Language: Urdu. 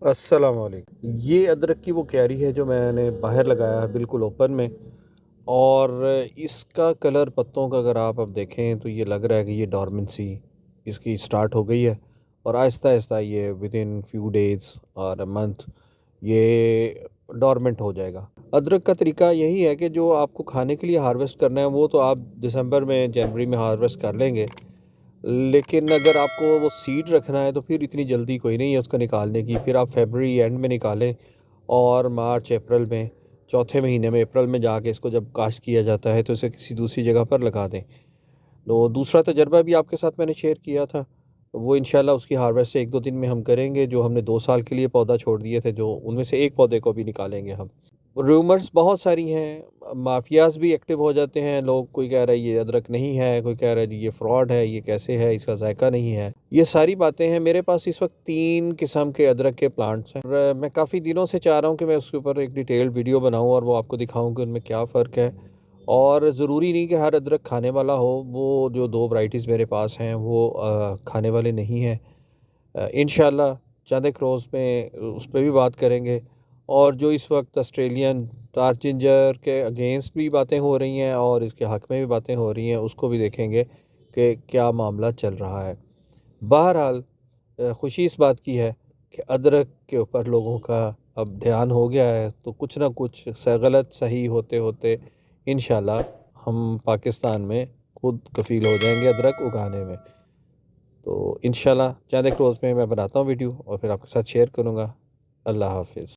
السلام علیکم۔ یہ ادرک کی وہ کیاری ہے جو میں نے باہر لگایا ہے بالکل اوپن میں، اور اس کا کلر پتوں کا اگر آپ اب دیکھیں تو یہ لگ رہا ہے کہ یہ ڈورمنسی اس کی سٹارٹ ہو گئی ہے، اور آہستہ آہستہ یہ ود ان فیو ڈیز اور منتھ یہ ڈورمنٹ ہو جائے گا۔ ادرک کا طریقہ یہی ہے کہ جو آپ کو کھانے کے لیے ہارویسٹ کرنا ہے وہ تو آپ دسمبر میں جنوری میں ہارویسٹ کر لیں گے، لیکن اگر آپ کو وہ سیڈ رکھنا ہے تو پھر اتنی جلدی کوئی نہیں ہے اس کا نکالنے کی، پھر آپ فیبرری اینڈ میں نکالیں اور مارچ اپریل میں چوتھے مہینے میں اپریل میں جا کے اس کو جب کاشت کیا جاتا ہے تو اسے کسی دوسری جگہ پر لگا دیں۔ تو دوسرا تجربہ بھی آپ کے ساتھ میں نے شیئر کیا تھا، وہ انشاءاللہ اس کی ہارویسٹ 1-2 دن میں ہم کریں گے، جو ہم نے 2 سال کے لیے پودا چھوڑ دیے تھے، جو ان میں سے ایک پودے کو بھی نکالیں گے ہم۔ رومرز بہت ساری ہیں، مافیاز بھی ایکٹیو ہو جاتے ہیں، لوگ کوئی کہہ رہا ہے یہ ادرک نہیں ہے، کوئی کہہ رہا ہے جی یہ فراڈ ہے، یہ کیسے ہے، اس کا ذائقہ نہیں ہے، یہ ساری باتیں ہیں۔ میرے پاس اس وقت 3 قسم کے ادرک کے پلانٹس ہیں، اور میں کافی دنوں سے چاہ رہا ہوں کہ میں اس کے اوپر ایک ڈیٹیلڈ ویڈیو بناؤں اور وہ آپ کو دکھاؤں کہ ان میں کیا فرق ہے، اور ضروری نہیں کہ ہر ادرک کھانے والا ہو۔ وہ جو 2 ورائٹیز میرے پاس ہیں وہ کھانے والے نہیں ہیں۔ انشاءاللہ چند ایک روز میں اس پہ بھی بات کریں گے، اور جو اس وقت آسٹریلین تار چنجر کے اگینسٹ بھی باتیں ہو رہی ہیں اور اس کے حق میں بھی باتیں ہو رہی ہیں، اس کو بھی دیکھیں گے کہ کیا معاملہ چل رہا ہے۔ بہرحال خوشی اس بات کی ہے کہ ادرک کے اوپر لوگوں کا اب دھیان ہو گیا ہے، تو کچھ نہ کچھ غلط صحیح ہوتے ہوتے انشاءاللہ ہم پاکستان میں خود کفیل ہو جائیں گے ادرک اگانے میں۔ تو انشاءاللہ چند ایک روز میں بناتا ہوں ویڈیو اور پھر آپ کے ساتھ شیئر کروں گا۔ اللہ حافظ۔